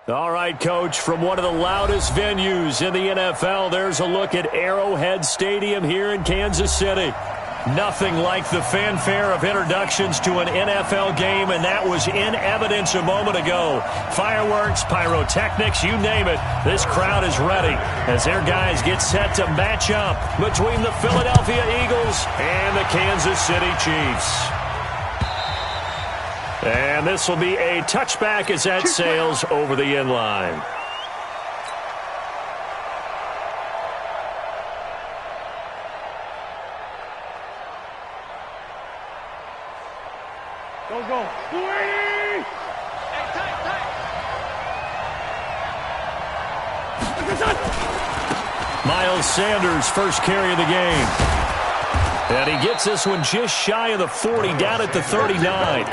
All right, Coach, from one of the loudest venues in the NFL, there's a look at Arrowhead Stadium here in Kansas City. Nothing like the fanfare of introductions to an NFL game, and that was in evidence a moment ago. Fireworks, pyrotechnics, you name it. This crowd is ready as their guys get set to match up between the Philadelphia Eagles and the Kansas City Chiefs. And this will be a touchback as that sails over the end line. Go. Miles Sanders, first carry of the game. And he gets this one just shy of the 40, down at the 39.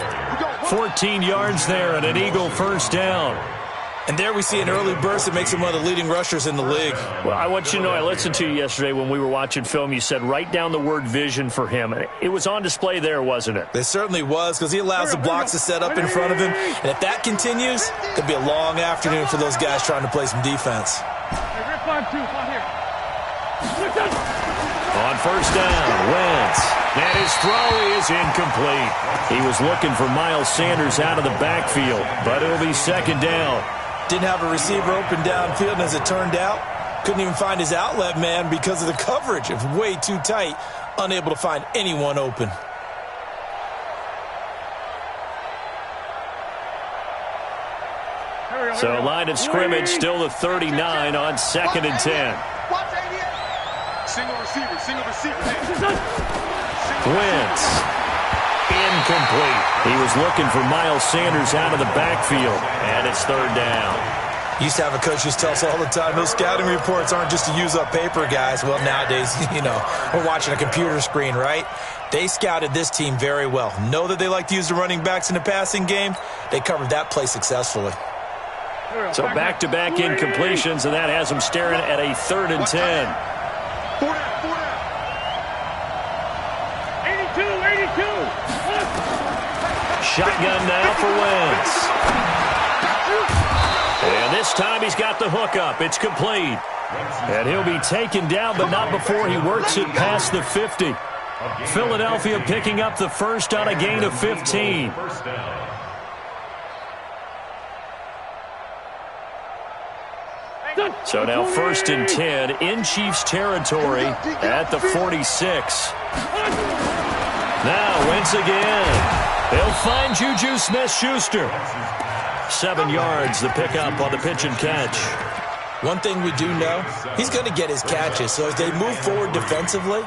14 yards there and an Eagle first down. And there we see an early burst that makes him one of the leading rushers in the league. Well, I want you to know, I listened to you yesterday when we were watching film. You said write down the word vision for him. It was on display there, wasn't it? It certainly was, because he allows the blocks to set up in front of him. And if that continues, it could be a long afternoon for those guys trying to play some defense. On first down, Wentz. And his throw is incomplete. He was looking for Miles Sanders out of the backfield, but it'll be second down. Didn't have a receiver open downfield, and as it turned out, couldn't even find his outlet man because of the coverage. It was way too tight, unable to find anyone open. So line of scrimmage still the 39 on 2nd and 10. Single receiver. Wentz. Incomplete. He was looking for Miles Sanders out of the backfield, and it's third down. Used to have a coach just tell us all the time, those scouting reports aren't just to use up paper, guys. Well, nowadays, we're watching a computer screen, right? They scouted this team very well. Know that they like to use the running backs in the passing game. They covered that play successfully. So back-to-back incompletions, and that has them staring at a 3rd and 10. 82. Shotgun now for Wentz. And this time he's got the hook up. It's complete. And he'll be taken down, but not before he works it past the 50. Philadelphia picking up the first on a gain of 15. So now 1st and 10 in Chiefs territory at the 46. Now Wentz again. They'll find Juju Smith-Schuster. 7 yards, the pickup on the pitch and catch. One thing we do know, he's going to get his catches. So as they move forward defensively,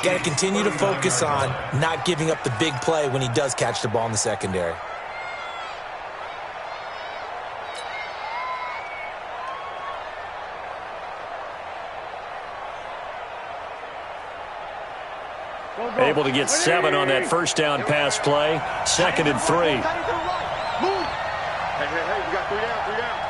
got to continue to focus on not giving up the big play when he does catch the ball in the secondary. Able to get 7 on that first down pass play. 2nd and 3. Hey, we got 3 down.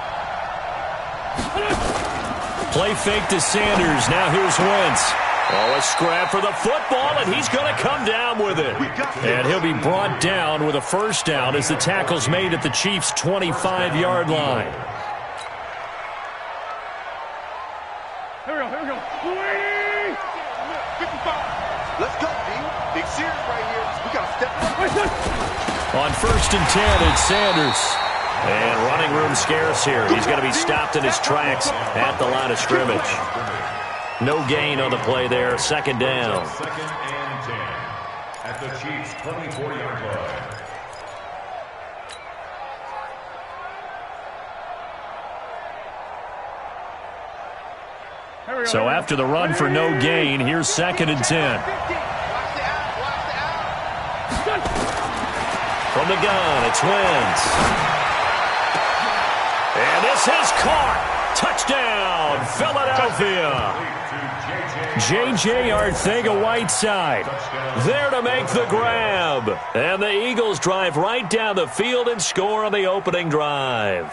Play fake to Sanders. Now here's Wentz. Oh, a scrap for the football, and he's going to come down with it. And he'll be brought down with a first down as the tackle's made at the Chiefs' 25-yard line. Here we go. 55. Let's go, D. Big series right here. We got to step up. On 1st and 10, it's Sanders. And running room scarce here. He's going to be stopped in his tracks at the line of scrimmage. No gain on the play there. 2nd down. 2nd and 10 at the Chiefs' 24-yard line. So after the run for no gain, here's 2nd and 10. From the gun, it's Wentz. And this is caught. Touchdown, Philadelphia. J.J. Arcega-Whiteside there to make the grab. And the Eagles drive right down the field and score on the opening drive.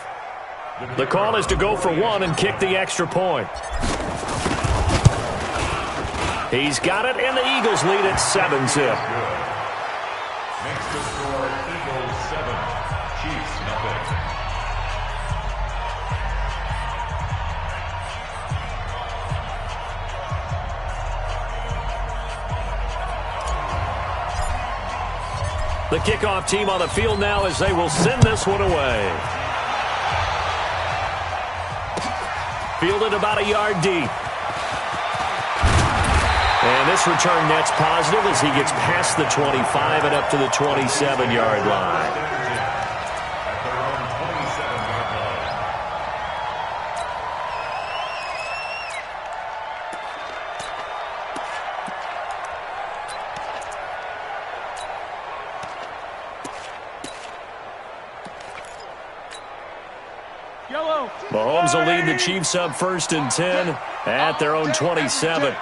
The call is to go for 1 and kick the extra point. He's got it, and the Eagles lead at 7-zip. Next to score, Eagles 7, Chiefs nothing. The kickoff team on the field now as they will send this one away. Fielded about a yard deep. And this return net's positive as he gets past the 25 and up to the 27-yard line. Mahomes will lead the Chiefs up 1st and 10 at their own 27.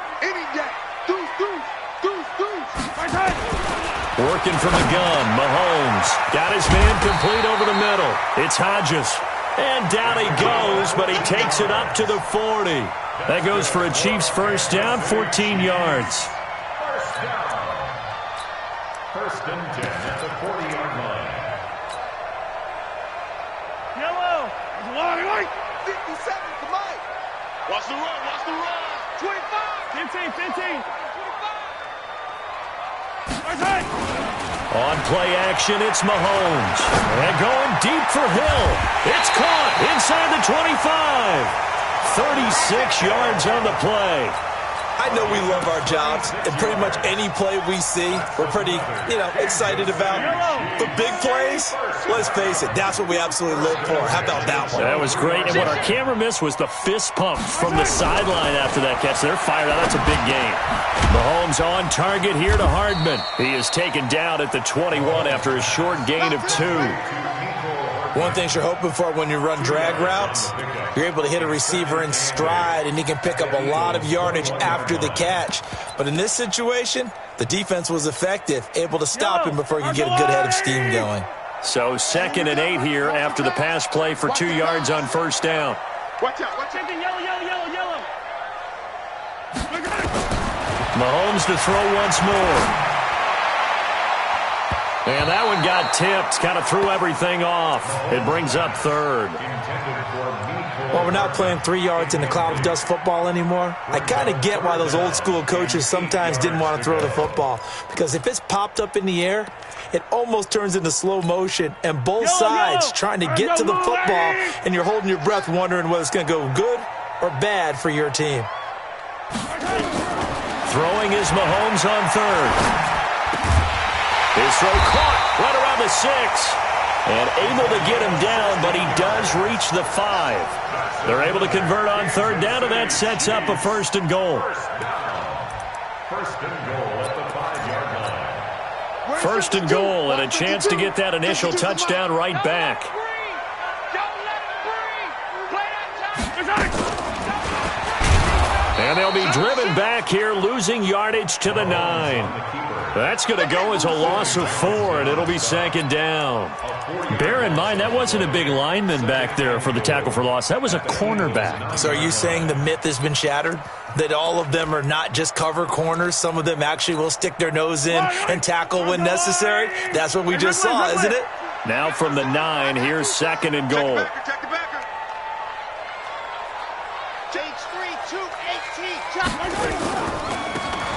Working from the gun, Mahomes got his man complete over the middle. It's Hodges. And down he goes, but he takes it up to the 40. That goes for a Chiefs first down, 14 yards. First and 10 at the 40-yard line. 57 to Mike. Watch the run. 25. 15. 25. On play action, it's Mahomes. And going deep for Hill. It's caught inside the 25. 36 yards on the play. I know we love our jobs, and pretty much any play we see, we're pretty, excited about. The big plays, let's face it, that's what we absolutely live for. How about that one? That was great, and what our camera missed was the fist pump from the sideline after that catch. They're fired out. That's a big game. Mahomes on target here to Hardman. He is taken down at the 21 after a short gain of 2. One thing you're hoping for when you run drag routes, you're able to hit a receiver in stride, and he can pick up a lot of yardage after the catch. But in this situation, the defense was effective, able to stop him before he could get a good head of steam going. So 2nd and 8 here after the pass play for 2 yards on first down. Watch out. Yellow. Mahomes to throw once more. And that one got tipped, kind of threw everything off. It brings up 3rd. Well, we're not playing 3 yards in the cloud of dust football anymore. I kind of get why those old school coaches sometimes didn't want to throw the football. Because if it's popped up in the air, it almost turns into slow motion. And both sides trying to get to the football, and you're holding your breath wondering whether it's going to go good or bad for your team. Throwing is Mahomes on 3rd. His throw caught right around the 6. And able to get him down, but he does reach the 5. They're able to convert on 3rd down, and that sets up a 1st and goal. First and goal at the 5-yard line. 1st and goal, and a chance to get that initial touchdown right back. And they'll be driven back here, losing yardage to the 9. That's going to go as a loss of 4, and it'll be 2nd down. Bear in mind, that wasn't a big lineman back there for the tackle for loss. That was a cornerback. So are you saying the myth has been shattered? That all of them are not just cover corners? Some of them actually will stick their nose in and tackle when necessary? That's what we just saw, isn't it? Now from the 9, here's 2nd and goal. Check the backer. Change 3, 2, 18.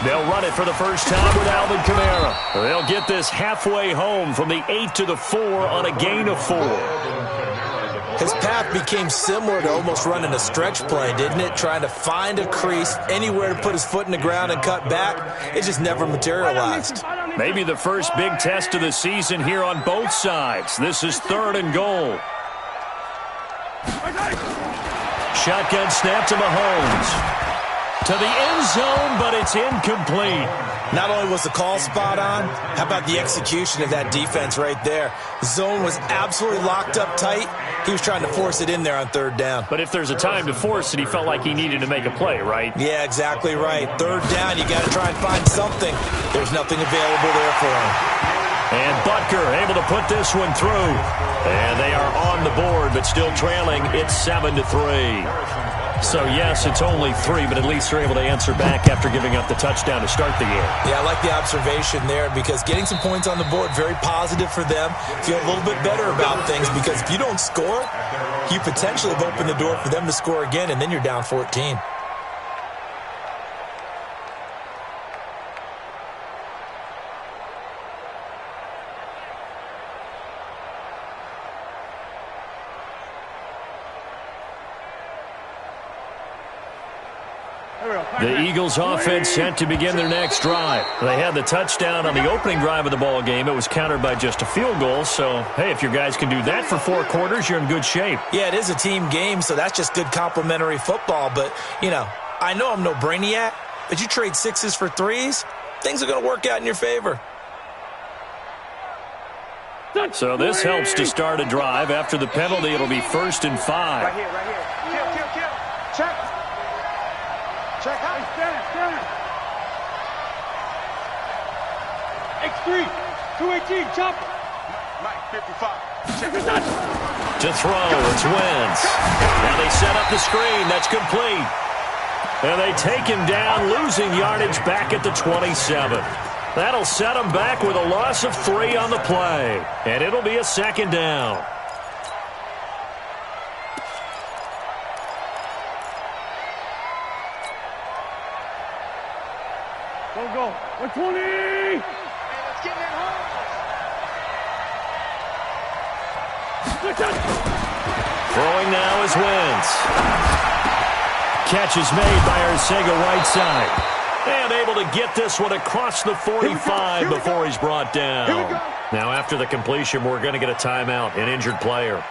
They'll run it for the first time with Alvin Kamara. They'll get this halfway home from the 8 to the 4 on a gain of 4. His path became similar to almost running a stretch play, didn't it? Trying to find a crease, anywhere to put his foot in the ground and cut back. It just never materialized. Maybe the first big test of the season here on both sides. This is 3rd and goal. Shotgun snap to Mahomes. To the end zone, but it's incomplete. Not only was the call spot on, how about the execution of that defense right there? The zone was absolutely locked up tight. He was trying to force it in there on 3rd down. But if there's a time to force it, he felt like he needed to make a play, right? Yeah, exactly right. 3rd down, you got to try and find something. There's nothing available there for him. And Butker able to put this one through. And they are on the board, but still trailing. It's 7-3. So, yes, it's only 3, but at least they're able to answer back after giving up the touchdown to start the game. Yeah, I like the observation there because getting some points on the board, very positive for them. Feel a little bit better about things because if you don't score, you potentially have opened the door for them to score again, and then you're down 14. The Eagles offense set to begin their next drive. They had the touchdown on the opening drive of the ball game. It was countered by just a field goal. So, hey, if your guys can do that for 4 quarters, you're in good shape. Yeah, it is a team game, so that's just good complimentary football. But, I know I'm no brainiac, but you trade 6s for 3s, things are going to work out in your favor. So this helps to start a drive. After the penalty, it'll be 1st and 5. Right here. Kill. Check. Check out. Stand. X3, 218, chop. Mike, 55. Check it. To throw, it's Wentz. Now they set up the screen. That's complete. And they take him down, losing yardage back at the 27. That'll set him back with a loss of 3 on the play. And it'll be a 2nd down. Go. 120. Hey, let's get that home. Throwing now is Wentz. Catch is made by RZSL. And able to get this one across the 45 before he's brought down. Now after the completion, we're going to get a timeout, an injured player.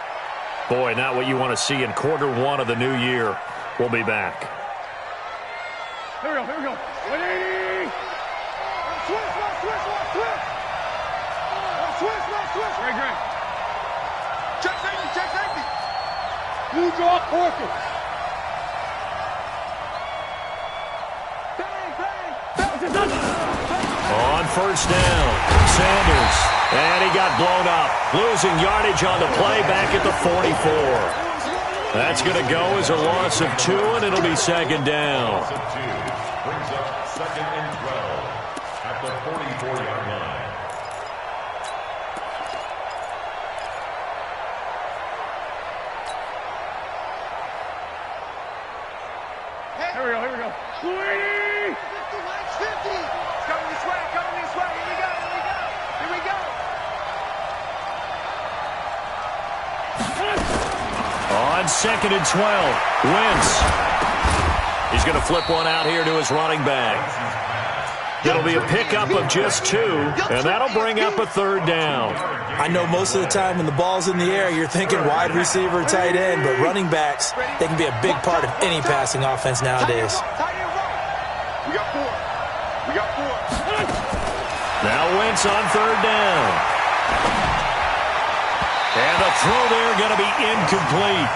Boy, not what you want to see in quarter 1 of the new year. We'll be back. Here we go. 180. Switch. Great. Check safety. New draw, Corker. On 1st down, Sanders. And he got blown up. Losing yardage on the play back at the 44. That's going to go as a loss of 2, and it'll be 2nd down. Brings up 2nd and 12 at the 44-yard line. Here we go. 280. 50. It's coming this way. Here we go. On 2nd and 12, Wentz. He's going to flip one out here to his running back. It'll be a pickup of just 2, and that'll bring up a 3rd down. I know most of the time when the ball's in the air, you're thinking wide receiver, tight end, but running backs, they can be a big part of any passing offense nowadays. Tight end right. We got 4. Now Wentz on 3rd down. And the throw there going to be incomplete.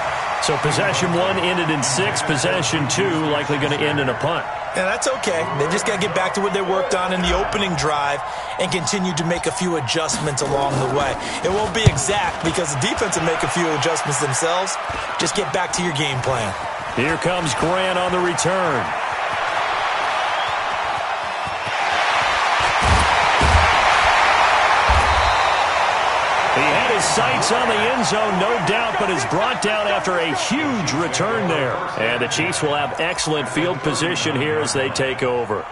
So possession 1 ended in 6. Possession 2 likely going to end in a punt. Yeah, that's okay. They just got to get back to what they worked on in the opening drive and continue to make a few adjustments along the way. It won't be exact because the defense will make a few adjustments themselves. Just get back to your game plan. Here comes Grant on the return. He had his sights on the end zone, no doubt, but is brought down after a huge return there. And the Chiefs will have excellent field position here as they take over.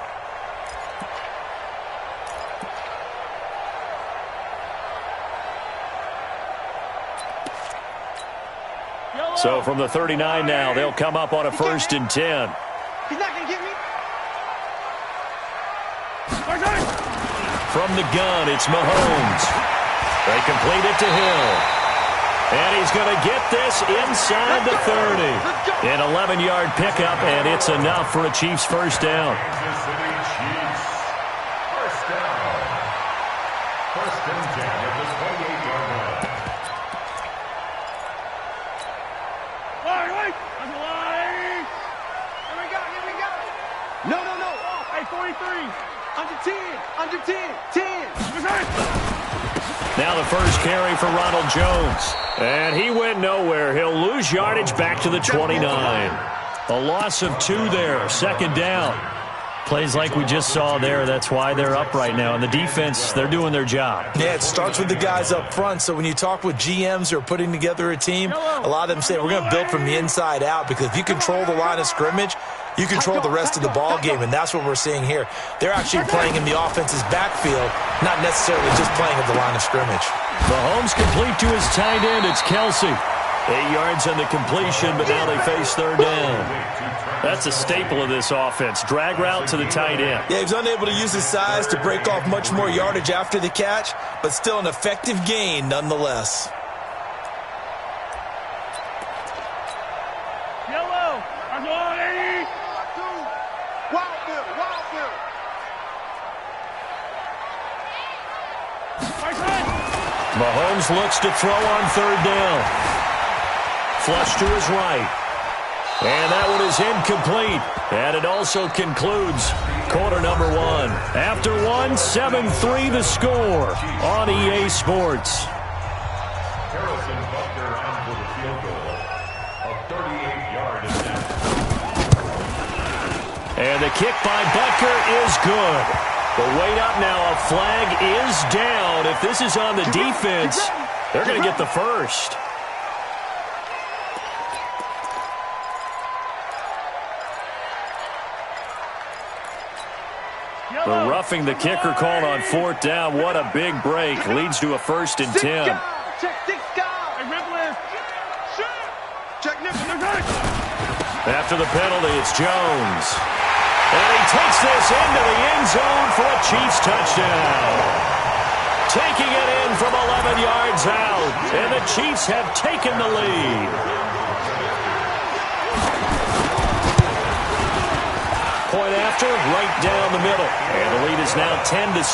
So from the 39 now, they'll come up on a 1st and 10. He's not going to get me. From the gun, it's Mahomes. They complete it to Hill. And he's going to get this inside the 30. An 11-yard pickup, and it's enough for a Chiefs 1st down. Kansas City Chiefs. 1st down. 1st and 10 at the 28-yard line. Wait. On the line. Here we go. No. Hey, 43. Under 10. 10. Now the first carry for Ronald Jones. And he went nowhere. He'll lose yardage back to the 29. A loss of 2 there. 2nd down. Plays like we just saw there. That's why they're up right now. And the defense, they're doing their job. Yeah, it starts with the guys up front. So when you talk with GMs who are putting together a team, a lot of them say we're going to build from the inside out because if you control the line of scrimmage, you control the rest of the ball game, and that's what we're seeing here. They're actually playing in the offense's backfield, not necessarily just playing at the line of scrimmage. Mahomes complete to his tight end. It's Kelsey. 8 yards on the completion, but now they face 3rd down. That's a staple of this offense. Drag route to the tight end. Yeah, he was unable to use his size to break off much more yardage after the catch, but still an effective gain nonetheless. Yellow. I'm on 80. Wild Bill, Wild Bill. Mahomes looks to throw on third down. Flush to his right. And that one is incomplete. And it also concludes quarter number one. After one, 7-3 the score on EA Sports. Harrison Butker in for the field goal. A 38-yard attempt. And the kick by Butker is good. But wait up now, a flag is down. If this is on the defense, they're going to get the first. The roughing the kicker called on fourth down. What a big break. Leads to a 1st and 10. Check 6 guys. Hey, Ripley. Check Nicholas. After the penalty, it's Jones. And he takes this into the end zone for a Chiefs touchdown. Taking it in from 11 yards out. And the Chiefs have taken the lead. Point after, right down the middle. And the lead is now 10-7. Next to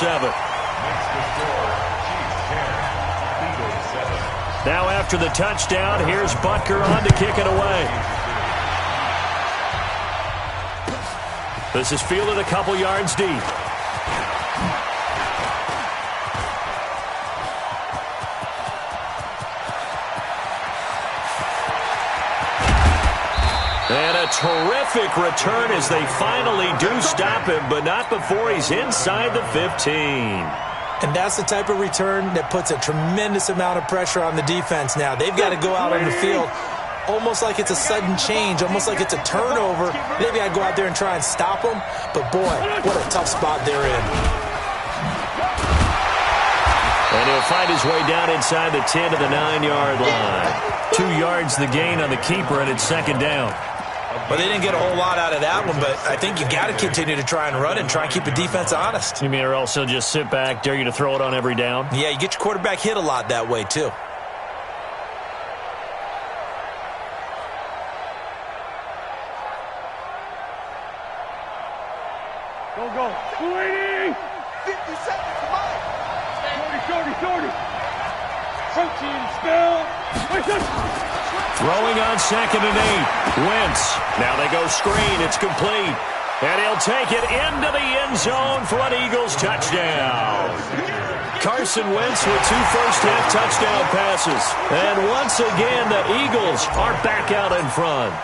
score, Chiefs 10, Eagles 7. Now after the touchdown, here's Butker on to kick it away. This is fielded a couple yards deep. And a terrific return as they finally do stop him, but not before he's inside the 15. And that's the type of return that puts a tremendous amount of pressure on the defense now. They've got to go out on the field almost like it's a sudden change, almost like it's a turnover. Maybe I go out there and try and stop them, but boy, what a tough spot they're in. And he'll find his way down inside the 10 to the 9-yard line. 2 yards the gain on the keeper, and it's 2nd down. Well, they didn't get a whole lot out of that one, but I think you got to continue to try and run and try and keep the defense honest. You mean or else he'll just sit back, dare you to throw it on every down? Yeah, you get your quarterback hit a lot that way, too. Go. 280. 50 seconds, come on. Shorty. Protein spell. Throwing on 2nd and 8. Wentz. Now they go screen. It's complete. And he'll take it into the end zone for an Eagles touchdown. Carson Wentz with 2 first-half touchdown passes. And once again, the Eagles are back out in front.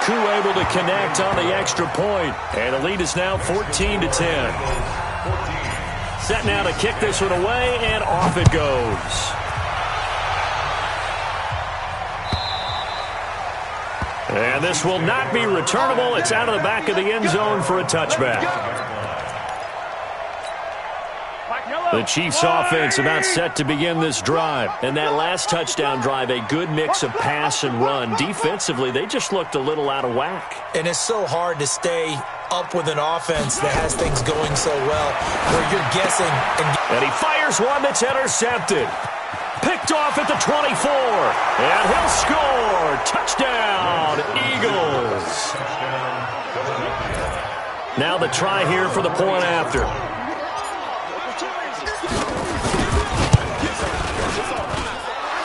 Koo able to connect on the extra point. And the lead is now 14-10. Set now to kick this one away, and off it goes. And this will not be returnable. It's out of the back of the end zone for a touchback. The Chiefs offense about set to begin this drive. And that last touchdown drive, a good mix of pass and run. Defensively, they just looked a little out of whack. And it's so hard to stay up with an offense that has things going so well, where you're guessing. And he fires one that's intercepted. Picked off at the 24. And he'll score. Touchdown, Eagles. Now the try here for the point after.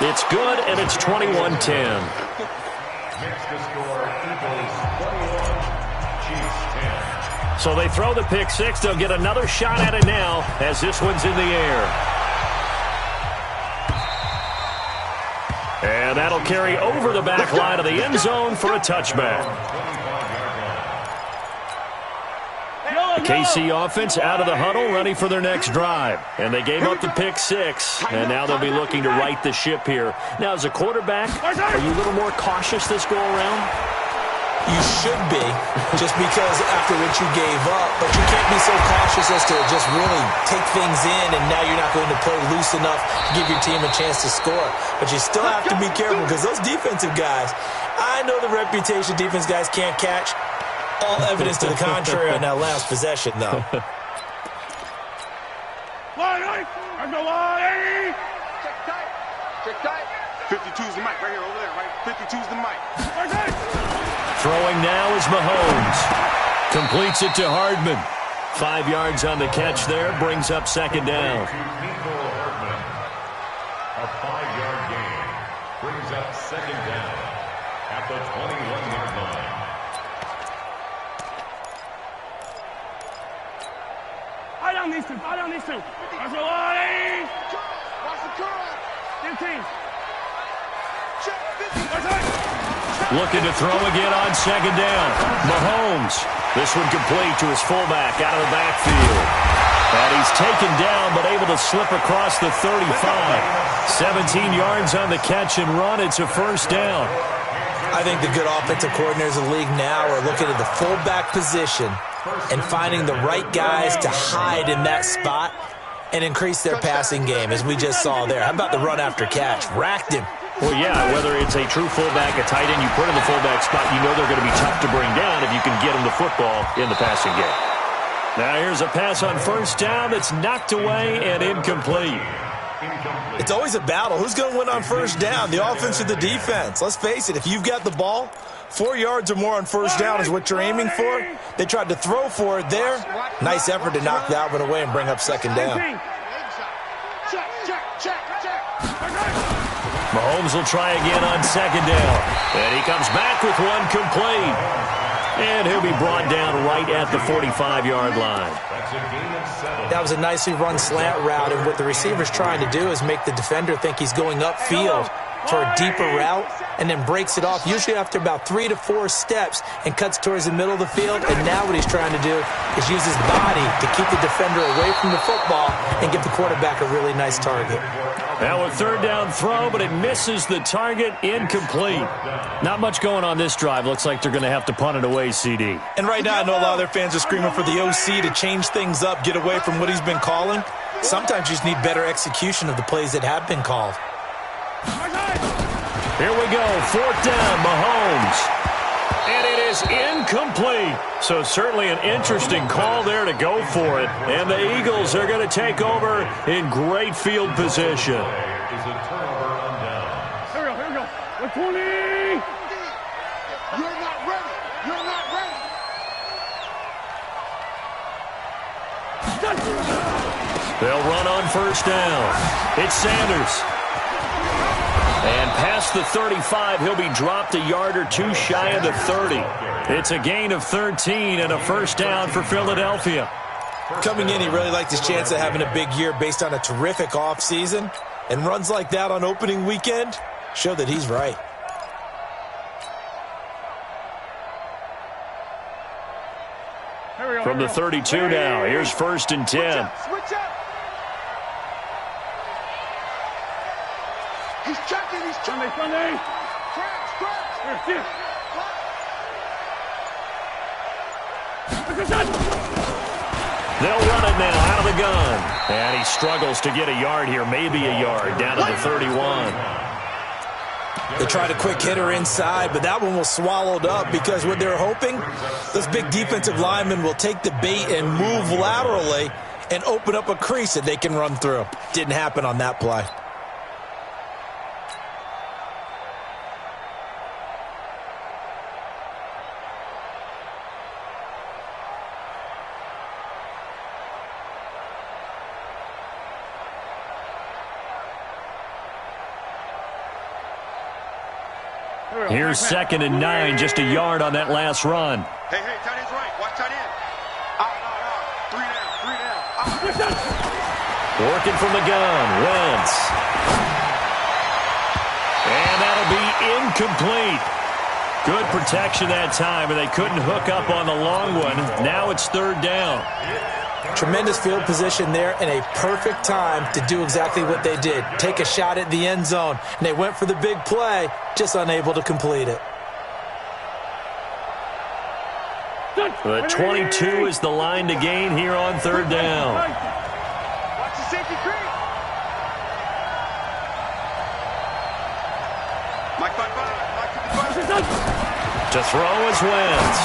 It's good, and it's 21-10. Next to score, Eagles 21, Chiefs 10. So they throw the pick six. They'll get another shot at it now as this one's in the air. And that'll carry over the back line of the end zone for a touchback. The KC offense out of the huddle, ready for their next drive. And they gave up the pick six, and now they'll be looking to right the ship here. Now, as a quarterback, are you a little more cautious this go-around? You should be, just because after what you gave up, but you can't can't be so cautious as to just really take things in, and now you're not going to play loose enough to give your team a chance to score. But you still have to be careful because those defensive guys, I know the reputation defense guys can't catch. All evidence to the contrary on that last possession, though. Check tight. 52's the mic right here, over there, right? 52's the mic. Throwing now is Mahomes. Completes it to Hardman. 5 yards on the catch there, brings up second down. A 5-yard gain brings up second down at the 21-yard line. Eye down these two. Watch the curl. 15. Looking to throw again on second down. Mahomes. This one complete to his fullback out of the backfield. And he's taken down but able to slip across the 35. 17 yards on the catch and run. It's a first down. I think the good offensive coordinators of the league now are looking at the fullback position and finding the right guys to hide in that spot and increase their passing game, as we just saw there. How about the run after catch? Racked him. Well, yeah, whether it's a true fullback, a tight end you put in the fullback spot, you know they're going to be tough to bring down if you can get them the football in the passing game. Now here's a pass on first down that's knocked away and incomplete. It's always a battle. Who's going to win on first down, the offense or the defense? Let's face it, if you've got the ball, 4 yards or more on first down is what you're aiming for. They tried to throw for it there. Nice effort to knock that one away and bring up second down. Mahomes will try again on second down. And he comes back with one complete. And he'll be brought down right at the 45-yard line. That was a nicely run slant route, and what the receiver's trying to do is make the defender think he's going upfield for a deeper route, and then breaks it off, usually after about 3 to 4 steps, and cuts towards the middle of the field. And now what he's trying to do is use his body to keep the defender away from the football and give the quarterback a really nice target. Now a third down throw, but it misses the target, incomplete. Not much going on this drive. Looks like they're going to have to punt it away, CD. And right now I know a lot of their fans are screaming for the OC to change things up, get away from what he's been calling. Sometimes you just need better execution of the plays that have been called. Here we go, fourth down, Mahomes. And it is incomplete. So certainly an interesting call there to go for it. And the Eagles are going to take over in great field position. Here we go. 20. You're not ready. They'll run on first down. It's Sanders. And past the 35, he'll be dropped a yard or two shy of the 30. It's a gain of 13 and a first down for Philadelphia. Coming in, he really liked his chance of having a big year based on a terrific offseason. And runs like that on opening weekend show that he's right. From the 32 now, here's first and 10. Switch up. He's checking. Sunday. Scratch. They'll run it now out of the gun. And he struggles to get a yard here, maybe a yard, down to the 31. They tried a quick hitter inside, but that one was swallowed up because what they're hoping, those big defensive linemen will take the bait and move laterally and open up a crease that they can run through. Didn't happen on that play. Here's second and 9, just a yard on that last run. Hey, tight end's right. Watch tight end. Out. 3 down. Working from the gun, Wentz. And that'll be incomplete. Good protection that time, and they couldn't hook up on the long one. Now it's third down. Tremendous field position there and a perfect time to do exactly what they did. Take a shot at the end zone. And they went for the big play, just unable to complete it. The 22 is the line to gain here on third down. Watch the safety creep. Mike 5-5. To throw is Wentz.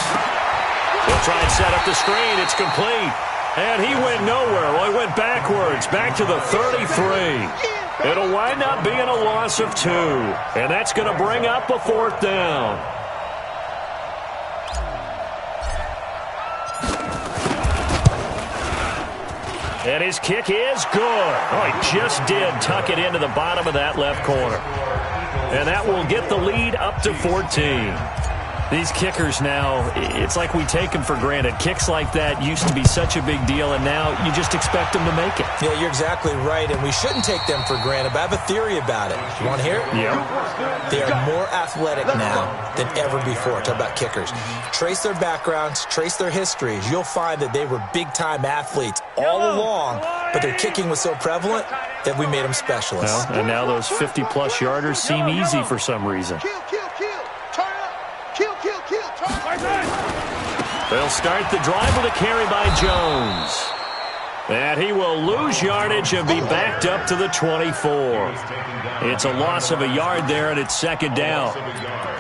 He'll try and set up the screen. It's complete. And he went nowhere. Well, he went backwards, back to the 33. It'll wind up being a loss of 2. And that's going to bring up a fourth down. And his kick is good. Oh, he just did tuck it into the bottom of that left corner. And that will get the lead up to 14. These kickers now, it's like we take them for granted. Kicks like that used to be such a big deal, and now you just expect them to make it. Yeah, you're exactly right, and we shouldn't take them for granted, but I have a theory about it. You want to hear it? Yeah. They are more athletic now than ever before. Talk about kickers. Trace their backgrounds, trace their histories. You'll find that they were big-time athletes all along, but their kicking was so prevalent that we made them specialists. Well, and now those 50-plus yarders seem easy for some reason. Kill. Turn up. Kill. Turn up. They'll start the drive with a carry by Jones. And he will lose yardage and be backed up to the 24. It's a loss of a yard there, and it's second down.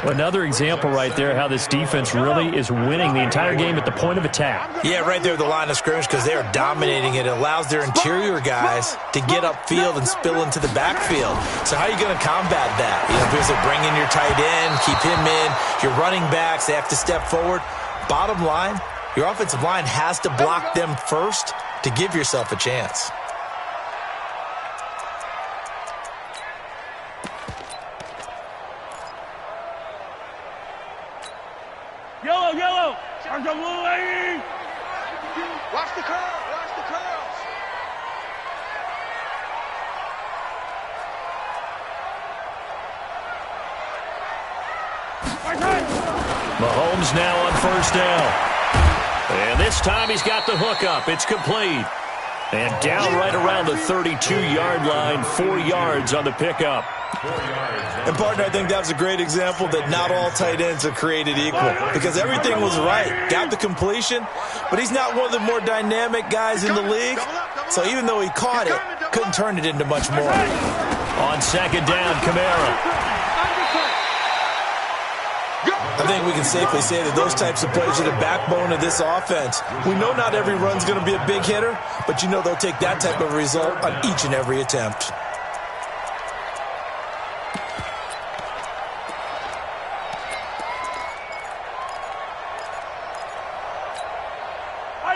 Another example right there how this defense really is winning the entire game at the point of attack. Yeah, right there at the line of scrimmage because they are dominating it. It allows their interior guys to get upfield and spill into the backfield. So how are you going to combat that? Because they bring in your tight end, keep him in. Your running backs, they have to step forward. Bottom line, your offensive line has to block them first to give yourself a chance. Yellow. Charge the blue lady. Watch the curls. Mahomes now on first down. And this time he's got the hook up. It's complete. And down right around the 32-yard line, 4 yards on the pickup. And, partner, I think that was a great example that not all tight ends are created equal because everything was right. Got the completion, but he's not one of the more dynamic guys in the league. So even though he caught it, couldn't turn it into much more. On second down, Kamara. I think we can safely say that those types of plays are the backbone of this offense. We know not every run's going to be a big hitter, but you know they'll take that type of result on each and every attempt.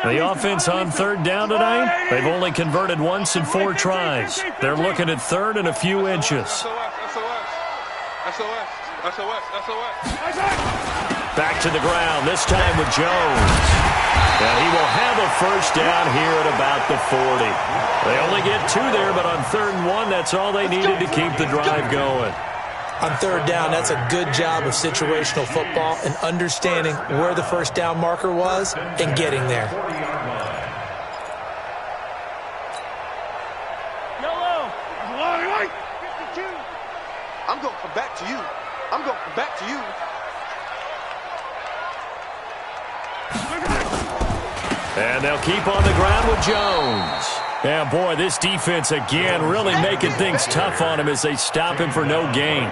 The offense on third down tonight, they've only converted once in 4 tries. They're looking at third and a few inches. Back to the ground, this time with Jones. And he will have a first down here at about the 40. They only get 2 there, but on 3rd and 1, that's all they needed to keep the drive going. On third down, that's a good job of situational football and understanding where the first down marker was and getting there. Yellow. 52. I'm going to come back to you. And they'll keep on the ground with Jones. Yeah, boy, this defense again really making things tough on him as they stop him for no gain.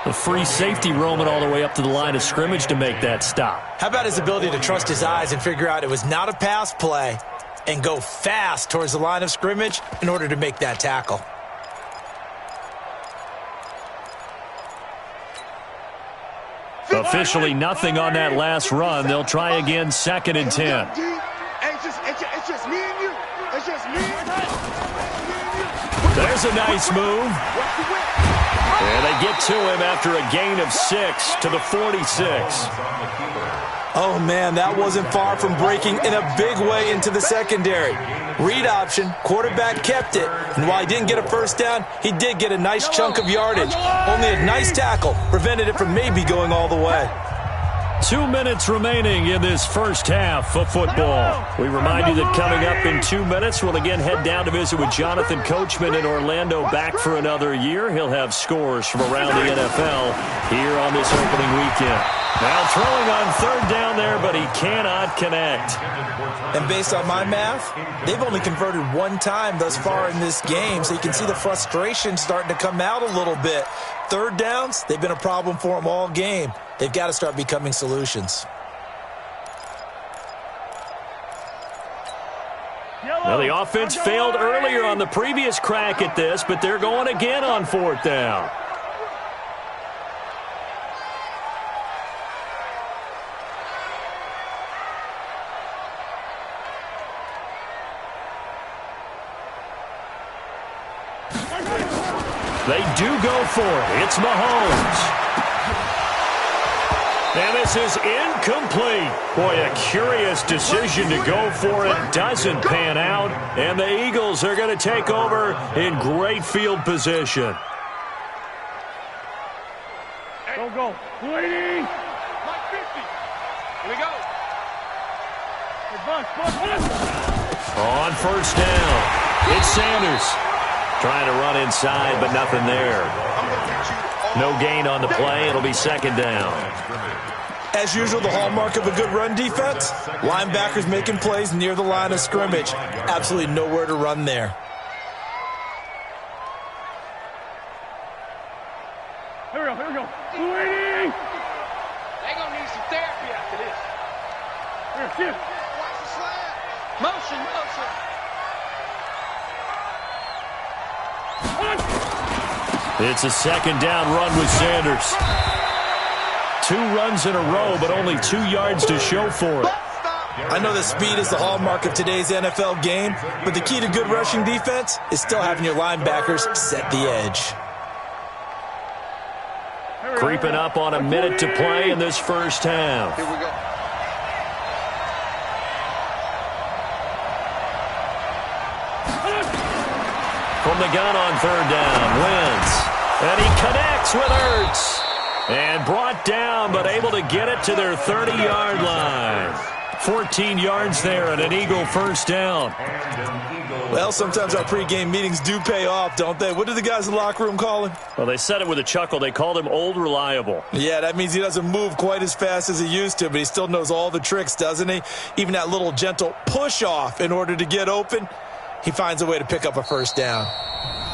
The free safety roaming all the way up to the line of scrimmage to make that stop. How about his ability to trust his eyes and figure out it was not a pass play and go fast towards the line of scrimmage in order to make that tackle? Officially nothing on that last run. They'll try again, 2nd and 10. It's just me and you. It's just me and you. There's a nice move. And they get to him after a gain of 6 to the 46. Oh, man, that wasn't far from breaking in a big way into the secondary. Read option, quarterback kept it. And while he didn't get a first down, he did get a nice chunk of yardage. Only a nice tackle prevented it from maybe going all the way. 2 minutes remaining in this first half of football. We remind you that coming up in 2 minutes, we'll again head down to visit with Jonathan Coachman in Orlando, back for another year. He'll have scores from around the NFL here on this opening weekend. Now throwing on third down there, but he cannot connect. And based on my math, they've only converted one time thus far in this game, so you can see the frustration starting to come out a little bit. Third downs, they've been a problem for them all game. They've got to start becoming solutions. Well, the offense failed earlier on the previous crack at this, but they're going again on fourth down. They do go for it. It's Mahomes. And this is incomplete. Boy, a curious decision to go for it. Doesn't pan out. And the Eagles are going to take over in great field position. Go. Waiting. Mike 50. Here we go. On first down, it's Sanders. Trying to run inside, but nothing there. No gain on the play. It'll be second down. As usual, the hallmark of a good run defense, linebackers making plays near the line of scrimmage. Absolutely nowhere to run there. Here we go. Waiting. They're going to need some therapy after this. Here. Watch the slant. Motion. It's a second down run with Sanders. 2 runs in a row, but only 2 yards to show for it. I know that speed is the hallmark of today's NFL game, but the key to good rushing defense is still having your linebackers set the edge. Creeping up on a minute to play in this first half. Here we go. From the gun on third down, Wentz. And he connects with Ertz. And brought down, but able to get it to their 30-yard line. 14 yards there and an Eagle first down. Well, sometimes our pregame meetings do pay off, don't they? What do the guys in the locker room call him? Well, they said it with a chuckle. They called him Old Reliable. Yeah, that means he doesn't move quite as fast as he used to, but he still knows all the tricks, doesn't he? Even that little gentle push-off in order to get open, he finds a way to pick up a first down.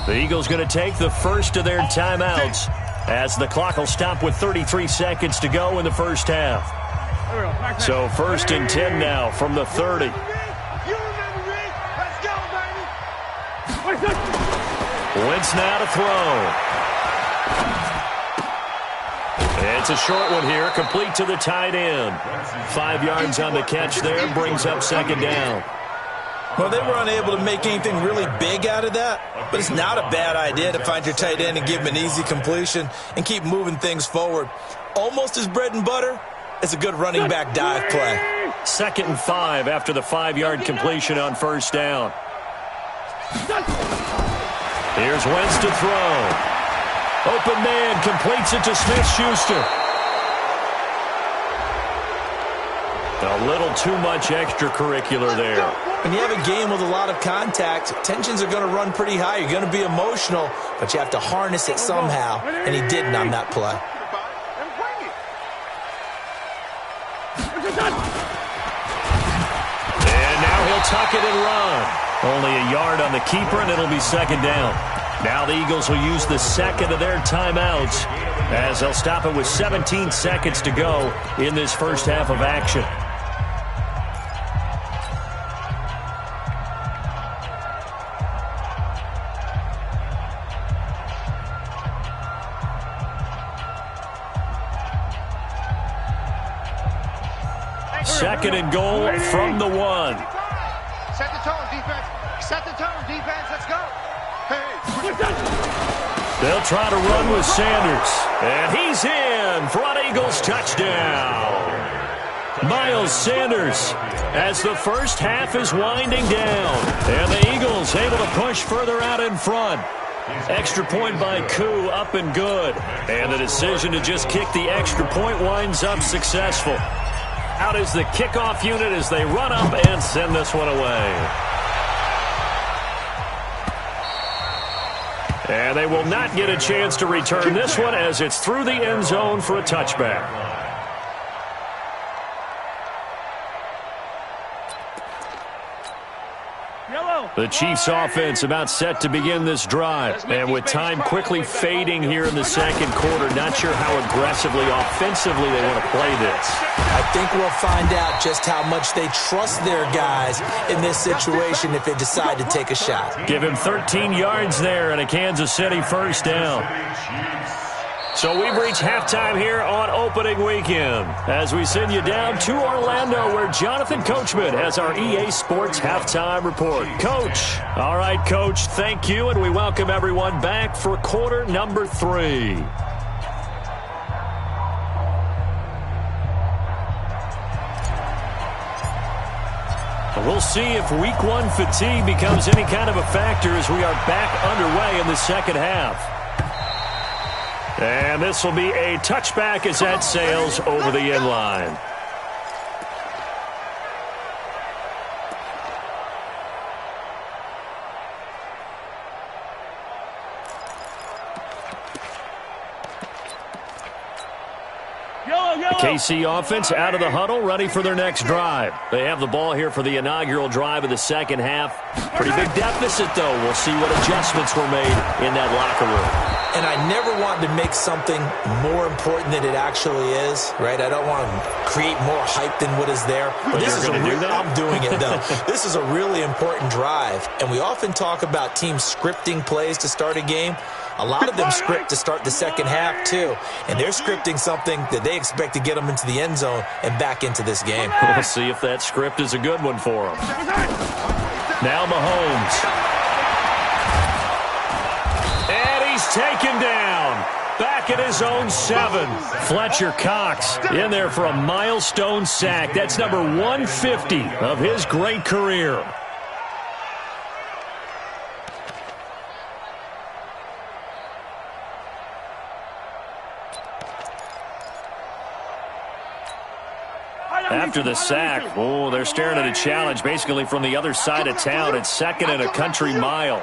The Eagles going to take the first of their timeouts as the clock will stop with 33 seconds to go in the first half. So first and 10 now from the 30. You remember me? Let's go, baby. Wentz now to throw. It's a short one here, complete to the tight end. 5 yards on the catch there, brings up second down. Well, they were unable to make anything really big out of that, but it's not a bad idea to find your tight end and give him an easy completion and keep moving things forward. Almost as bread and butter as a good running back dive play. 2nd and 5 after the 5-yard completion on first down. Here's Wentz to throw. Open man completes it to Smith-Schuster. A little too much extracurricular there. When you have a game with a lot of contact, tensions are going to run pretty high. You're going to be emotional, but you have to harness it somehow, and he didn't on that play. And now he'll tuck it and run. Only a yard on the keeper, and it'll be second down. Now the Eagles will use the second of their timeouts as they'll stop it with 17 seconds to go in this first half of action. Second and goal from the 1. Set the tone, defense. Set the tone, defense. Let's go. Hey. They'll try to run with Sanders. And he's in for an Eagles touchdown. Miles Sanders as the first half is winding down. And the Eagles able to push further out in front. Extra point by Koo, up and good. And the decision to just kick the extra point winds up successful. Out is the kickoff unit as they run up and send this one away. And they will not get a chance to return this one as it's through the end zone for a touchback. The Chiefs offense about set to begin this drive. And with time quickly fading here in the second quarter, not sure how aggressively, offensively they want to play this. I think we'll find out just how much they trust their guys in this situation if they decide to take a shot. Give him 13 yards there and a Kansas City first down. So we've reached halftime here on opening weekend as we send you down to Orlando where Jonathan Coachman has our EA Sports halftime report. Coach. All right, Coach, thank you, and we welcome everyone back for quarter number 3. We'll see if week 1 fatigue becomes any kind of a factor as we are back underway in the second half. And this will be a touchback as that sails over the end line. The KC offense out of the huddle, ready for their next drive. They have the ball here for the inaugural drive of the second half. Pretty big deficit, though. We'll see what adjustments were made in that locker room. And I never want to make something more important than it actually is, right? I don't want to create more hype than what is there. But this is I'm doing it, though. This is a really important drive. And we often talk about teams scripting plays to start a game. A lot of them script to start the second half, too. And they're scripting something that they expect to get them into the end zone and back into this game. We'll see if that script is a good one for them. Now Mahomes. And he's taken down. Back at his own 7. Fletcher Cox in there for a milestone sack. That's number 150 of his great career. After the sack, they're staring at a challenge basically from the other side of town. It's 2nd and a country mile.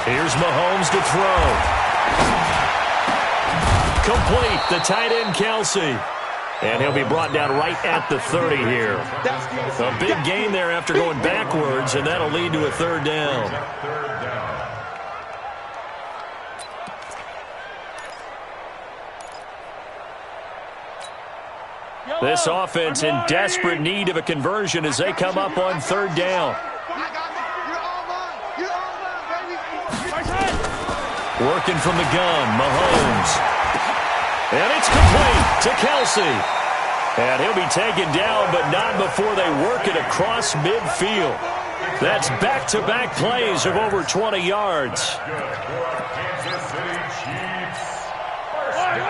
Here's Mahomes to throw. Complete, the tight end Kelsey. And he'll be brought down right at the 30 here. A big gain there after going backwards, and that'll lead to a 3rd down. This offense in desperate need of a conversion as they come up on 3rd down. Working from the gun, Mahomes. And it's complete to Kelsey. And he'll be taken down, but not before they work it across midfield. That's back-to-back plays of over 20 yards.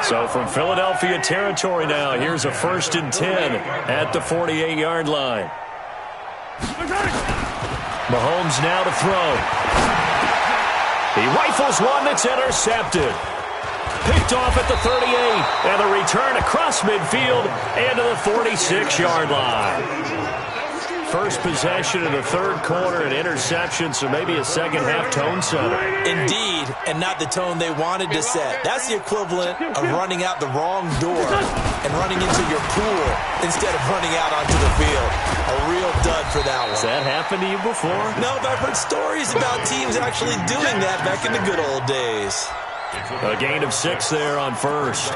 So from Philadelphia territory now, here's a 1st and 10 at the 48-yard line. Mahomes now to throw. He rifles one that's intercepted. Picked off at the 38, and the return across midfield and to the 46-yard line. First possession of the 3rd quarter, an interception, so maybe a second-half tone setter. Indeed, and not the tone they wanted to set. That's the equivalent of running out the wrong door and running into your pool instead of running out onto the field. A real dud for that one. Has that happened to you before? No, but I've heard stories about teams actually doing that back in the good old days. A gain of 6 there on 1st.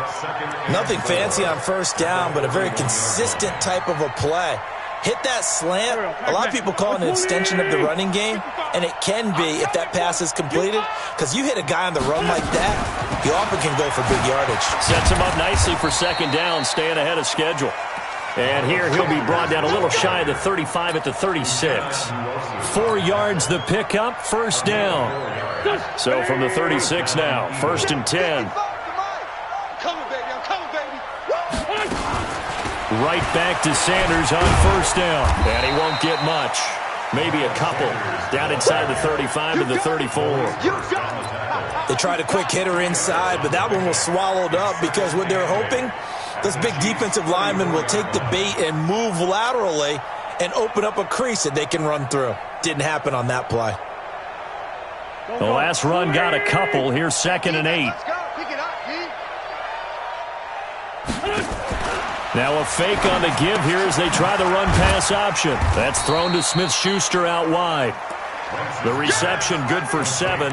Nothing fancy on 1st down, but a very consistent type of a play. Hit that slant. A lot of people call it an extension of the running game, and it can be if that pass is completed, because you hit a guy on the run like that, he often can go for big yardage. Sets him up nicely for 2nd down, staying ahead of schedule. And here he'll be brought down a little shy of the 35 at the 36. 4 yards the pickup, 1st down. So from the 36 now, 1st and 10. Right back to Sanders on 1st down. And he won't get much. Maybe a couple. Down inside the 35 to the 34. They tried a quick hitter inside, but that one was swallowed up because what they're hoping, this big defensive lineman will take the bait and move laterally and open up a crease that they can run through. Didn't happen on that play. The last run got a couple. Here's 2nd and 8. Let's go. Pick it up, D. Now a fake on the give here as they try the run-pass option. That's thrown to Smith-Schuster out wide. The reception good for 7.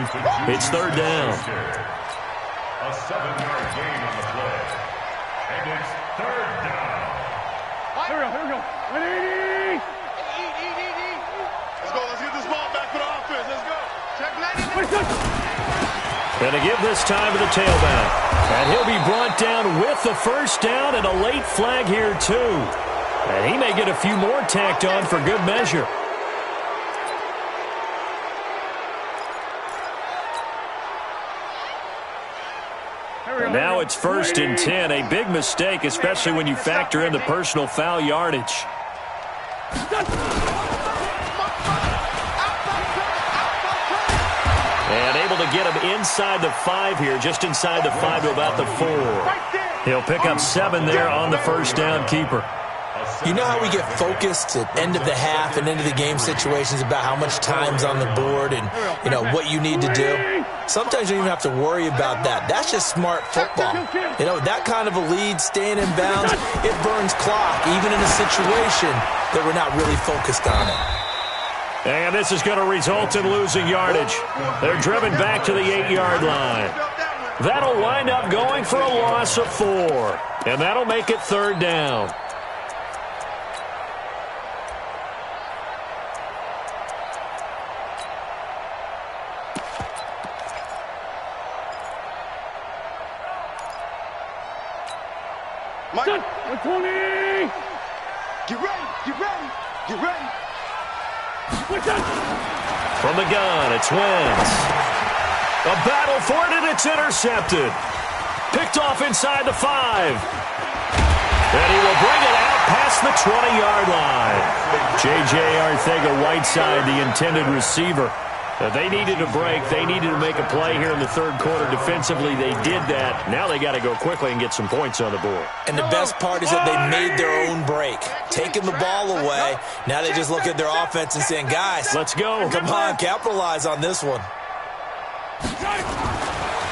It's 3rd down. A 7-yard gain on the play. And it's 3rd down. Here we go. Ready? Let's go. Let's get this ball back for the offense. Let's go. Check landing. Going to give this time to the tailback. And he'll be brought down with the 1st down and a late flag here, too. And he may get a few more tacked on for good measure. Now it's 1st and 10. A big mistake, especially when you factor in the personal foul yardage. And able to get him inside the 5 here, just inside the 5 to about the 4. He'll pick up 7 there on the 1st down keeper. You know how we get focused at end of the half and end of the game situations about how much time's on the board and, you know, what you need to do? Sometimes you don't even have to worry about that. That's just smart football. You know, that kind of a lead, staying in bounds, it burns clock, even in a situation that we're not really focused on it. And this is going to result in losing yardage. They're driven back to the 8-yard line. That'll wind up going for a loss of 4. And that'll make it 3rd down. Mike, 20. get ready. Get ready. Get ready. From the gun, it's Wentz. A battle for it, and it's intercepted. Picked off inside the 5. And he will bring it out past the 20-yard line. J.J. Arcega-Whiteside, the intended receiver. They needed a break. They needed to make a play here in the 3rd quarter. Defensively, they did that. Now they got to go quickly and get some points on the board. And the best part is that they made their own break. Taking the ball away. Now they just look at their offense and saying, guys, let's go. Come on, capitalize on this one.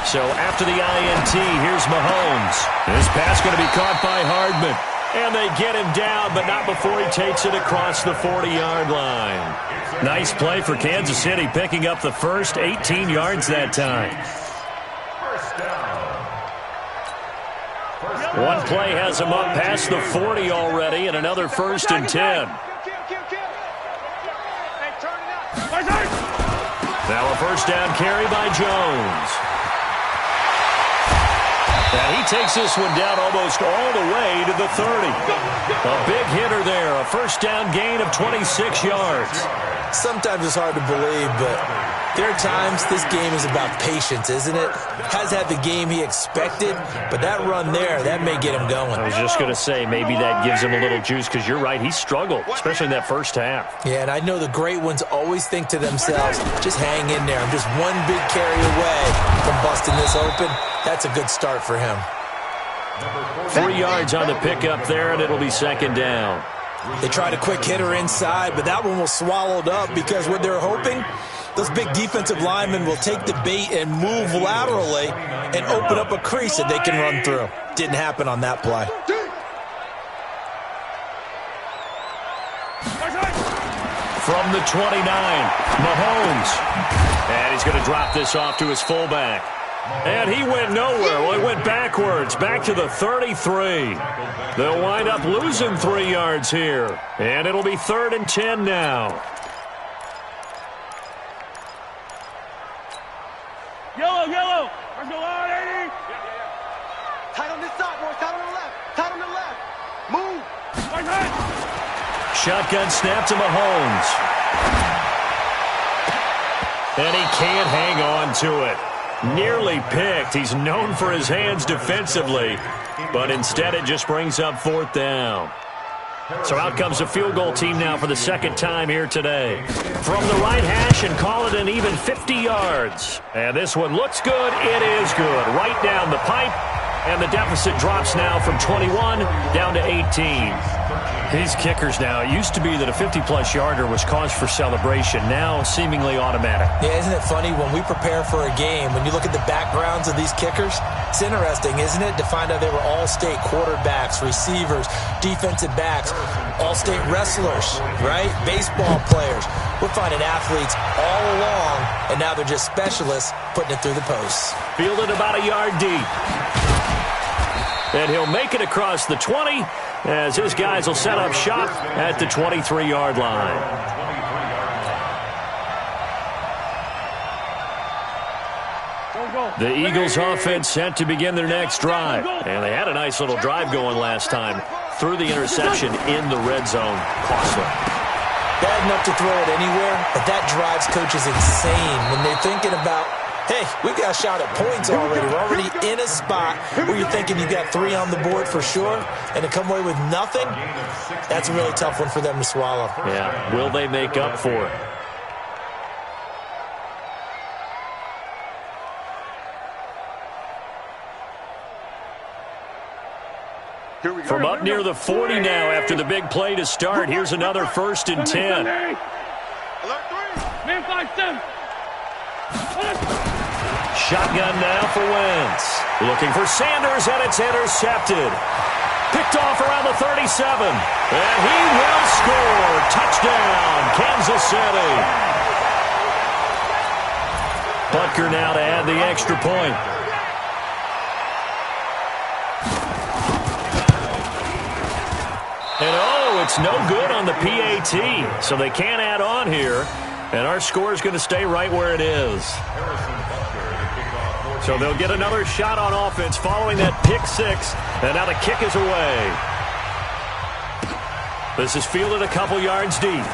So after the INT, here's Mahomes. This pass going to be caught by Hardman. And they get him down, but not before he takes it across the 40-yard line. Nice play for Kansas City, picking up the first 18 yards that time. One play has him up past the 40 already, and another 1st and 10. Now a 1st down carry by Jones. And he takes this one down almost all the way to the 30. A big hitter there, a 1st down gain of 26 yards. Sometimes it's hard to believe, but there are times this game is about patience, isn't it? Has had the game he expected, but that run there, that may get him going. I was just going to say, maybe that gives him a little juice, because you're right, he struggled, especially in that 1st half. Yeah, and I know the great ones always think to themselves, just hang in there. I'm just one big carry away from busting this open. That's a good start for him. 3 yards on the pickup there, and it'll be 2nd down. They tried a quick hitter inside, but that one was swallowed up because what they're hoping, those big defensive linemen will take the bait and move laterally and open up a crease that they can run through. Didn't happen on that play. From the 29, Mahomes. And he's going to drop this off to his fullback. And he went nowhere. Well, he went backwards, back to the 33. They'll wind up losing 3 yards here. And it'll be 3rd and 10 now. Yellow. Let's go on, 80. Tight on this side, boys. Tight on the left. Tight on the left. Move. Shotgun snap to Mahomes. And he can't hang on to it. Nearly picked. He's known for his hands defensively, but instead it just brings up 4th down. So out comes the field goal team now for the 2nd time here today. From the right hash and call it an even 50 yards. And this one looks good. It is good. Right down the pipe. And the deficit drops now from 21 down to 18. These kickers now, it used to be that a 50-plus yarder was cause for celebration. Now seemingly automatic. Yeah, isn't it funny when we prepare for a game, when you look at the backgrounds of these kickers, it's interesting, isn't it, to find out they were all-state quarterbacks, receivers, defensive backs, all-state wrestlers, right? Baseball players. We're finding athletes all along, and now they're just specialists putting it through the posts. Fielded about a yard deep. And he'll make it across the 20 as his guys will set up shop at the 23-yard line. The Eagles offense set to begin their next drive. And they had a nice little drive going last time. Threw the interception in the red zone. Costly. Bad enough to throw it anywhere, but that drives coaches insane when they're thinking about, hey, we've got a shot at points already. We're already in a spot where you're thinking you've got 3 on the board for sure, and to come away with nothing, that's a really tough one for them to swallow. Yeah, will they make up for it? From up near the 40 now after the big play to start, here's another 1st and 10. Man 5-7. Shotgun now for Wentz. Looking for Sanders, and it's intercepted. Picked off around the 37. And he will score. Touchdown, Kansas City. Butker now to add the extra point. And oh, it's no good on the PAT. So they can't add on here. And our score is going to stay right where it is. So they'll get another shot on offense following that pick 6. And now the kick is away. This is fielded a couple yards deep.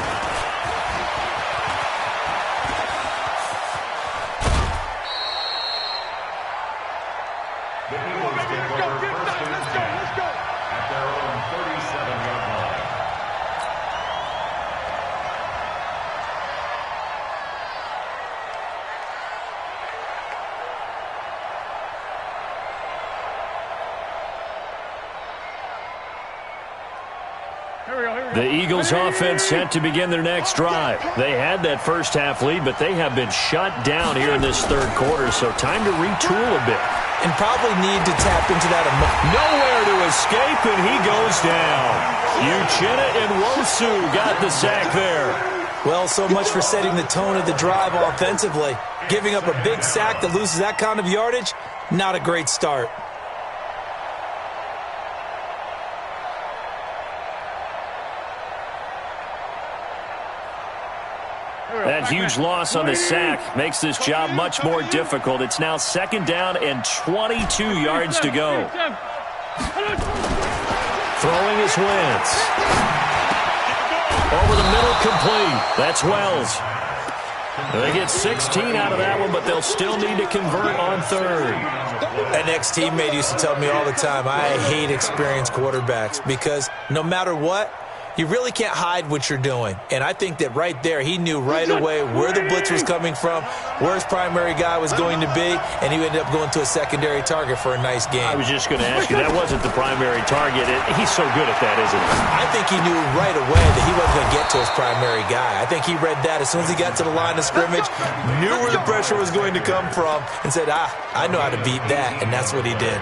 The Eagles offense set to begin their next drive. They had that first half lead, but they have been shut down here in this third quarter, so time to retool a bit. And probably need to tap into that. Nowhere to escape, and he goes down. Uchenna and Wosu got the sack there. Well, so much for setting the tone of the drive offensively. Giving up a big sack that loses that kind of yardage, not a great start. That huge loss on the sack makes this job much more difficult. It's now 2nd down and 22 yards to go. Throwing is Wentz. Over the middle, complete. That's Wells. They get 16 out of that one, but they'll still need to convert on 3rd. An ex-teammate used to tell me all the time, I hate experienced quarterbacks because no matter what, you really can't hide what you're doing. And I think that right there, he knew right away where the blitz was coming from, where his primary guy was going to be, and he ended up going to a secondary target for a nice game. I was just going to ask you, that wasn't the primary target. He's so good at that, isn't he? I think he knew right away that he wasn't going to get to his primary guy. I think he read that as soon as he got to the line of scrimmage, knew where the pressure was going to come from, and said, I know how to beat that, and that's what he did.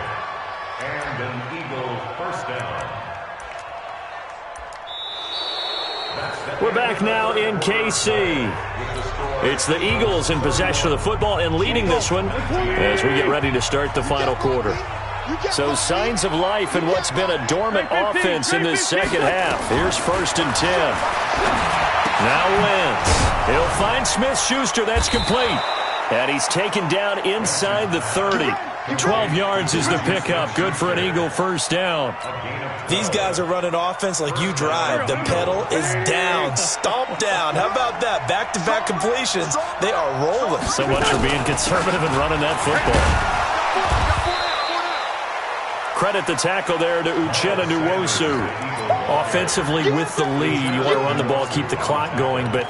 And an Eagle 1st down. We're back now in KC. It's the Eagles in possession of the football and leading this one as we get ready to start the final quarter. So signs of life in what's been a dormant offense in this second half. Here's 1st and 10. Now Wentz. He'll find Smith-Schuster. That's complete. And he's taken down inside the 30. 12 yards is the pickup. Good for an Eagle 1st down. These guys are running offense like you drive. The pedal is down, stomp down. How about that? Back-to-back completions. They are rolling. So much for being conservative and running that football. Credit the tackle there to Uchenna Nwosu. Offensively with the lead, you want to run the ball, keep the clock going, but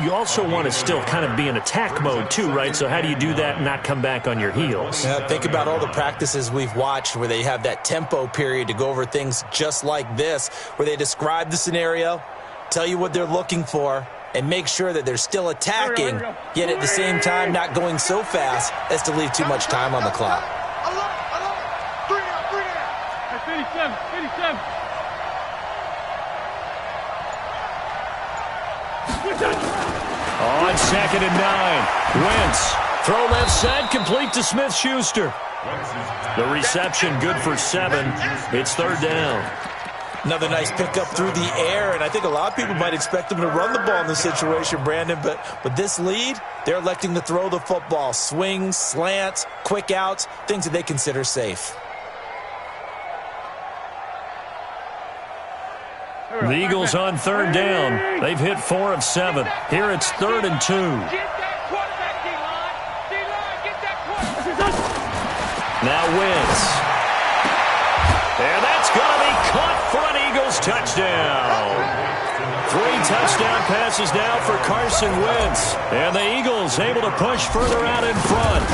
you also want to still kind of be in attack mode too, right? So how do you do that and not come back on your heels? Yeah, think about all the practices we've watched where they have that tempo period to go over things just like this, where they describe the scenario, tell you what they're looking for, and make sure that they're still attacking, yet at the same time not going so fast as to leave too much time on the clock. 57, 57. On 2nd and 9, Wentz. Throw left side, complete to Smith-Schuster. The reception good for 7. It's 3rd down. Another nice pickup through the air, and I think a lot of people might expect them to run the ball in this situation, Brandon, but with this lead, they're electing to throw the football. Swings, slants, quick outs, things that they consider safe. The Eagles on 3rd down. They've hit 4 of 7. Here it's 3rd and 2. Now Wentz. And that's going to be caught for an Eagles touchdown. 3 touchdown passes now for Carson Wentz. And the Eagles able to push further out in front.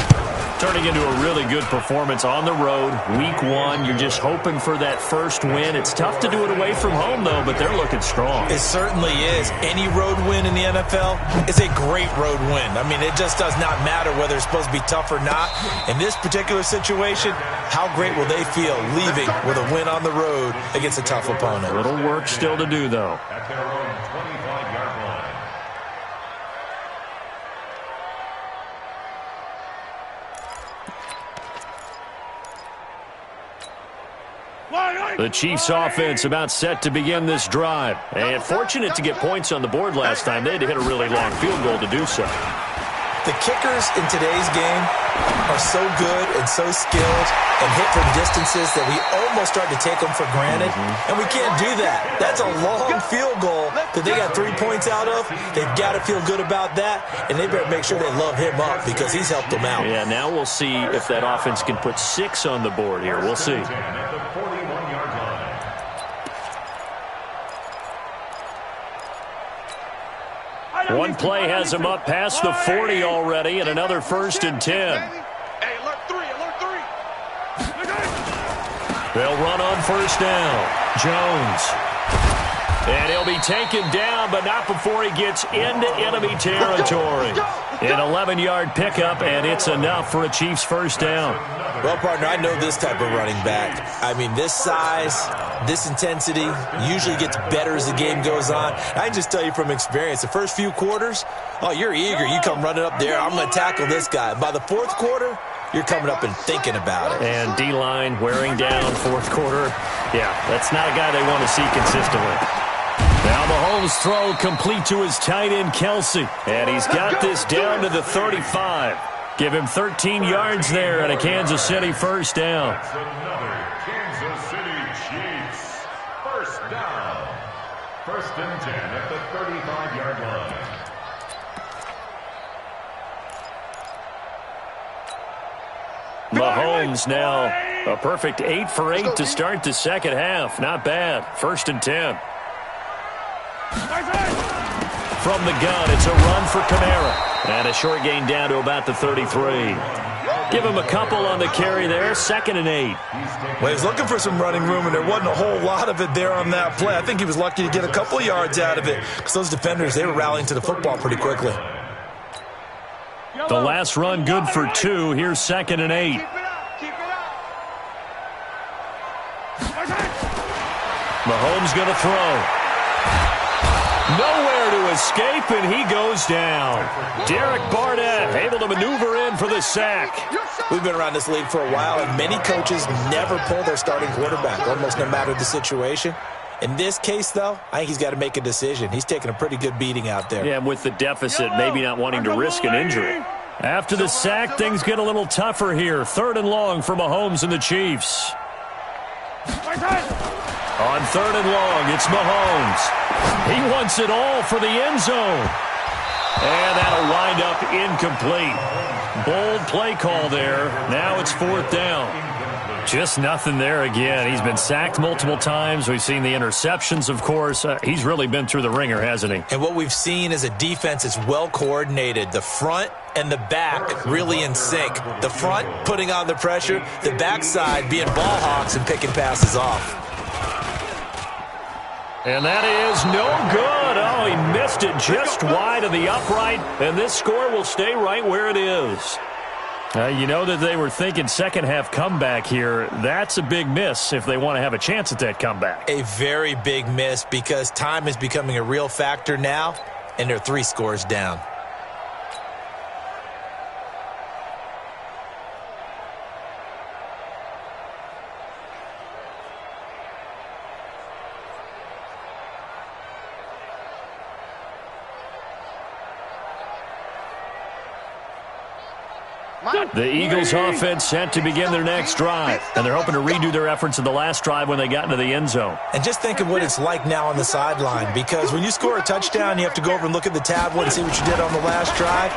Turning into a really good performance on the road. Week 1, you're just hoping for that first win. It's tough to do it away from home, though, but they're looking strong. It certainly is. Any road win in the NFL is a great road win. I mean, it just does not matter whether it's supposed to be tough or not. In this particular situation, how great will they feel leaving with a win on the road against a tough opponent? A little work still to do, though. At their own 25-yard line. The Chiefs offense about set to begin this drive. And fortunate to get points on the board last time. They had to hit a really long field goal to do so. The kickers in today's game are so good and so skilled and hit from distances that we almost start to take them for granted. And we can't do that. That's a long field goal that they got 3 points out of. They've got to feel good about that, and they better make sure they love him up because he's helped them out. Yeah, now we'll see if that offense can put 6 on the board here. We'll see. At the 41-yard line. One play has him up past the 40 already, and another 1st and 10. Hey, alert 3, alert 3. They'll run on 1st down. Jones. And he'll be taken down, but not before he gets into enemy territory. An 11-yard pickup, and it's enough for a Chiefs 1st down. Well, partner, I know this type of running back. I mean, this size, this intensity usually gets better as the game goes on. I can just tell you from experience, the first few quarters, oh, you're eager. You come running up there, I'm going to tackle this guy. By the 4th quarter, you're coming up and thinking about it. And D-line wearing down 4th quarter. Yeah, that's not a guy they want to see consistently. Now Mahomes' throw complete to his tight end, Kelsey. And he's got this down to the 35. Give him 13 yards there and a Kansas City 1st down. That's another Kansas City Chiefs 1st down. 1st and 10 at the 35-yard line. Mahomes now a perfect 8 for 8 to start the 2nd half. Not bad. 1st and 10. From the gun, it's a run for Kamara. And a short gain down to about the 33. Give him a couple on the carry there. 2nd and 8. Well, he was looking for some running room, and there wasn't a whole lot of it there on that play. I think he was lucky to get a couple yards out of it because those defenders, they were rallying to the football pretty quickly. The last run good for 2. Here's 2nd and 8. Keep it up, keep it up. Mahomes going to throw. Nowhere to escape, and he goes down. Derek Barnett able to maneuver in for the sack. We've been around this league for a while, and many coaches never pull their starting quarterback, almost no matter the situation. In this case, though, I think he's got to make a decision. He's taking a pretty good beating out there. Yeah, with the deficit, maybe not wanting to risk an injury. After the sack, things get a little tougher here. 3rd and long for Mahomes and the Chiefs. On 3rd and long, it's Mahomes. He wants it all for the end zone. And that'll wind up incomplete. Bold play call there. Now it's 4th down. Just nothing there again. He's been sacked multiple times. We've seen the interceptions, of course. He's really been through the ringer, hasn't he? And what we've seen is a defense that's well coordinated. The front and the back really in sync. The front putting on the pressure, the backside being ball hawks and picking passes off. And that is no good. Oh, he missed it just wide of the upright, and this score will stay right where it is. You know that they were thinking second-half comeback here. That's a big miss if they want to have a chance at that comeback. A very big miss because time is becoming a real factor now, and they're 3 scores down. The Eagles offense set to begin their next drive, and they're hoping to redo their efforts in the last drive when they got into the end zone. And just think of what it's like now on the sideline, because when you score a touchdown, you have to go over and look at the tablet and see what you did on the last drive.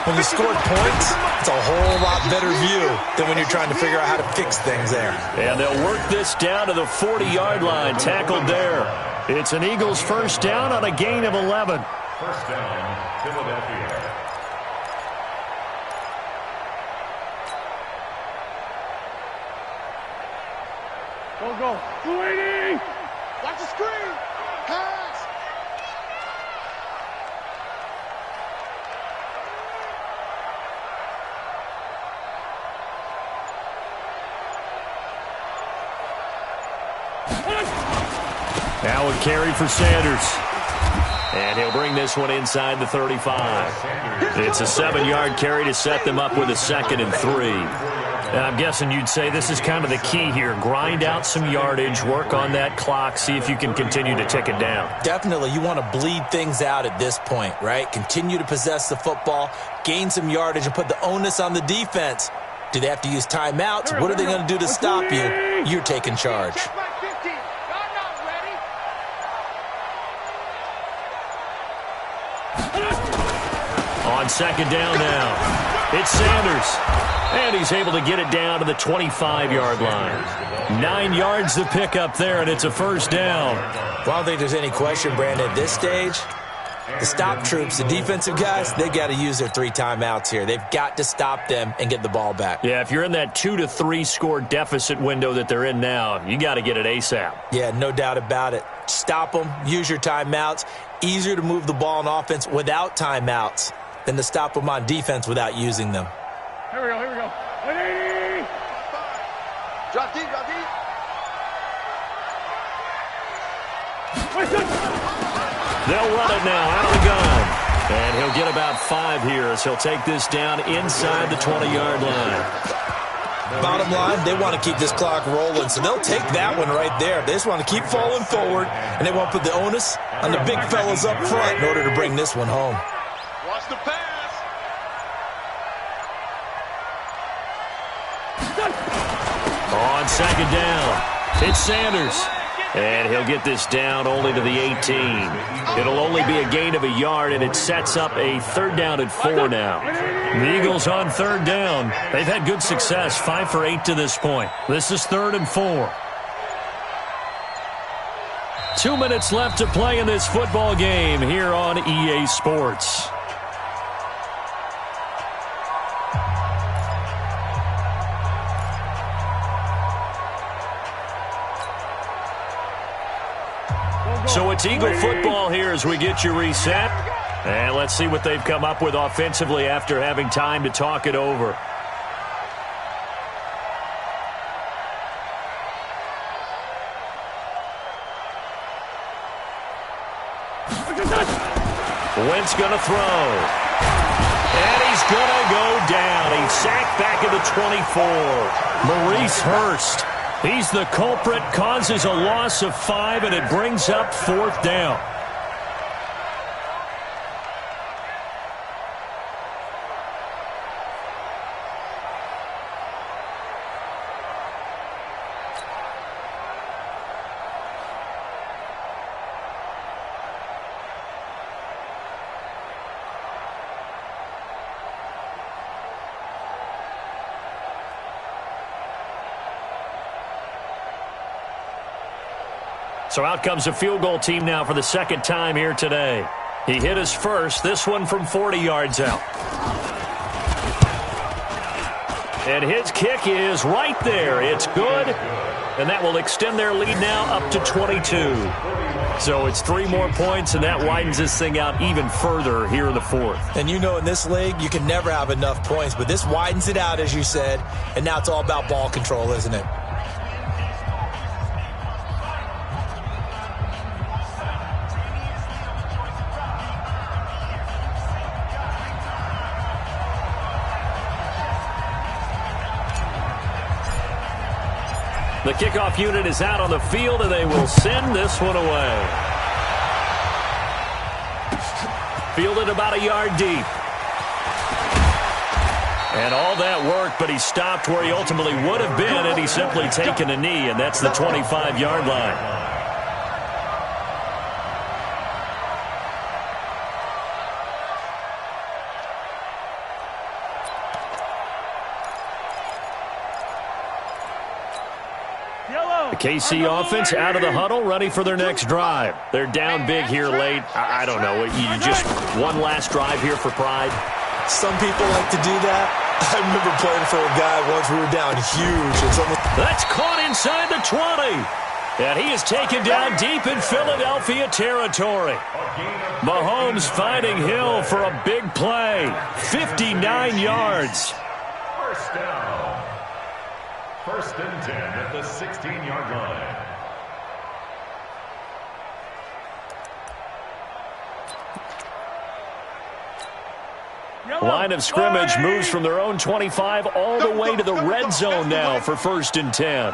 When you scored points, it's a whole lot better view than when you're trying to figure out how to fix things there. And they'll work this down to the 40-yard line, tackled there. It's an Eagles first down on a gain of 11. First down, Philadelphia. Go. 280. Watch the screen. Pass. Now a carry for Sanders. And he'll bring this one inside the 35. It's a 7-yard carry to set them up with a 2nd and 3. And I'm guessing you'd say this is kind of the key here. Grind out some yardage, work on that clock, see if you can continue to tick it down. Definitely, you want to bleed things out at this point, right? Continue to possess the football, gain some yardage, and put the onus on the defense. Do they have to use timeouts? What are they going to do to stop you? You're taking charge. Check my 50. Y'all not ready. On second down now, it's Sanders. And he's able to get it down to the 25-yard line. 9 yards to pick up there, and it's a first down. Well, I don't think there's any question, Brandon, at this stage. The stop troops, the defensive guys, they got to use their 3 timeouts here. They've got to stop them and get the ball back. Yeah, if you're in that 2 to 3 score deficit window that they're in now, you got to get it ASAP. Yeah, no doubt about it. Stop them, use your timeouts. Easier to move the ball on offense without timeouts than to stop them on defense without using them. Here we go. 180. Drop deep. They'll run it now out of the gun. And he'll get about 5 here as he'll take this down inside the 20-yard line. Bottom line, they want to keep this clock rolling, so they'll take that one right there. They just want to keep falling forward, and they want to put the onus on the big fellas up front in order to bring this one home. Watch the pass. On second down, it's Sanders. And he'll get this down only to the 18. It'll only be a gain of a yard, and it sets up a 3rd down and 4 now. The Eagles on 3rd down. They've had good success, 5 for 8 to this point. This is 3rd and 4. 2 minutes left to play in this football game here on EA Sports. So it's Eagle football here as we get you reset. And let's see what they've come up with offensively after having time to talk it over. Wentz going to throw. And he's going to go down. He's sacked back at the 24. Maurice Hurst. He's the culprit, causes a loss of 5, and it brings up 4th down. So out comes a field goal team now for the second time here today. He hit his first, this one from 40 yards out. And his kick is right there. It's good, and that will extend their lead now up to 22. So it's 3 more points, and that widens this thing out even further here in the fourth. And you know in this league, you can never have enough points, but this widens it out, as you said, and now it's all about ball control, isn't it? The kickoff unit is out on the field, and they will send this one away. Fielded about a yard deep. And all that work, but he stopped where he ultimately would have been had he simply taken a knee, and that's the 25-yard line. The KC offense out of the huddle, ready for their next drive. They're down big here late. I don't know. You just one last drive here for pride? Some people like to do that. I remember playing for a guy once we were down huge. That's caught inside the 20. And he is taken down deep in Philadelphia territory. Mahomes finding Hill for a big play. 59 yards. First down. First and 10 at the 16-yard line. Line of scrimmage moves from their own 25 all the way to the red zone now for first and 10.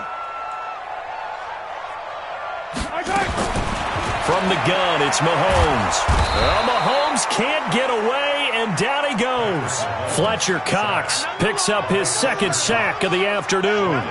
From the gun, it's Mahomes. Well, Mahomes can't get away, and down he goes. Fletcher Cox picks up his second sack of the afternoon.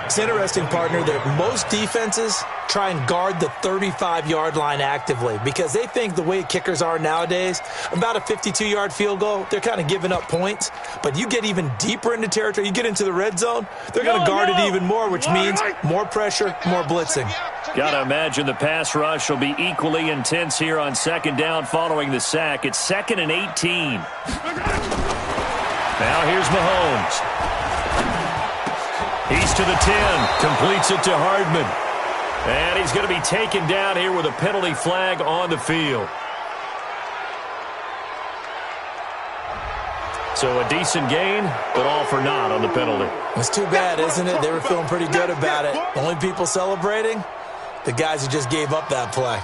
It's interesting, partner, that most defenses try and guard the 35-yard line actively because they think the way kickers are nowadays, about a 52-yard field goal, they're kind of giving up points. But you get even deeper into territory, you get into the red zone, they're going to guard it even more, which means more pressure, more blitzing. Got to imagine the pass rush will be equally intense here on second down following the sack. It's 2nd and 18. Now here's Mahomes. He's to the 10, completes it to Hardman. And he's going to be taken down here with a penalty flag on the field. So a decent gain, but all for naught on the penalty. It's too bad, isn't it? They were feeling pretty good about it. Only people celebrating, the guys who just gave up that play.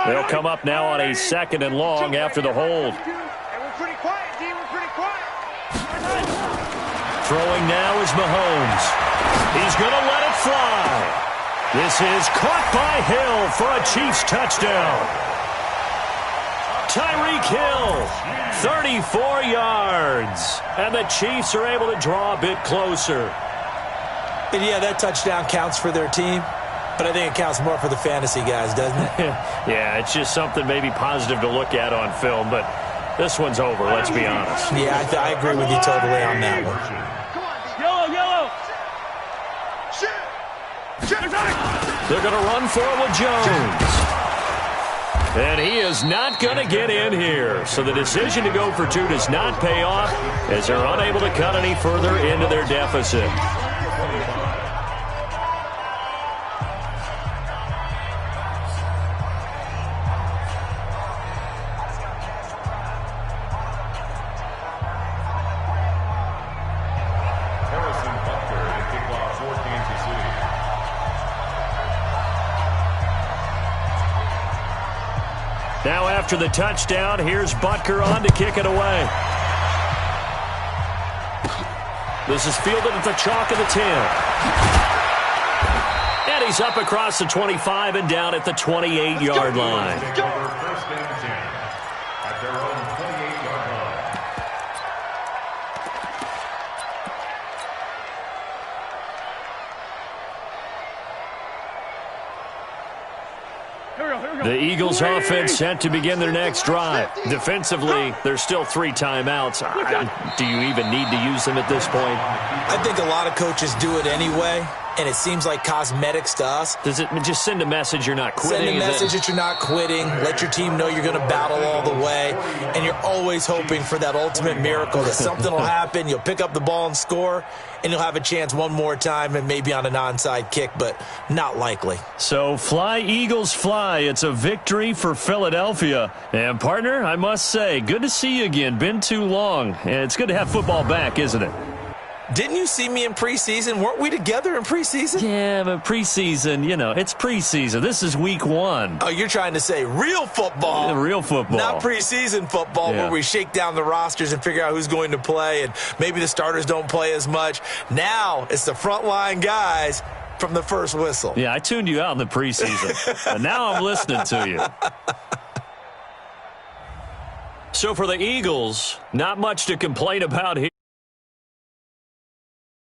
They'll come up now on a 2nd and long after the hold. And we're pretty quiet, D. We're pretty quiet. Throwing now is Mahomes. He's going to let it fly. This is caught by Hill for a Chiefs touchdown. Tyreek Hill, 34 yards. And the Chiefs are able to draw a bit closer. And yeah, that touchdown counts for their team. But I think it counts more for the fantasy guys, doesn't it? Yeah, it's just something maybe positive to look at on film, but this one's over, let's be honest. Yeah, I agree with you totally on that one. Yellow. They're going to run for it with Jones. And he is not going to get in here. So the decision to go for 2 does not pay off as they're unable to cut any further into their deficit. Now after the touchdown, here's Butker on to kick it away. This is fielded at the chalk of the 10. And he's up across the 25 and down at the 28-yard line. First and 10 at their own 28-yard line. The Eagles offense set to begin their next drive. Defensively, there's still 3 timeouts. Do you even need to use them at this point? I think a lot of coaches do it anyway, and it seems like cosmetics to us. Does it just send a message you're not quitting? Send a message that you're not quitting. Let your team know you're going to battle all the way, and you're always hoping for that ultimate miracle that something will happen, you'll pick up the ball and score, and you'll have a chance one more time and maybe on an onside kick, but not likely. So fly, Eagles, fly. It's a victory for Philadelphia. And, partner, I must say, good to see you again. Been too long. And it's good to have football back, isn't it? Didn't you see me in preseason? Weren't we together in preseason? Yeah, but preseason, it's preseason. This is week 1. Oh, you're trying to say real football. Yeah, real football. Not preseason football where we shake down the rosters and figure out who's going to play, and maybe the starters don't play as much. Now it's the frontline guys from the first whistle. Yeah, I tuned you out in the preseason. And now I'm listening to you. So for the Eagles, not much to complain about here.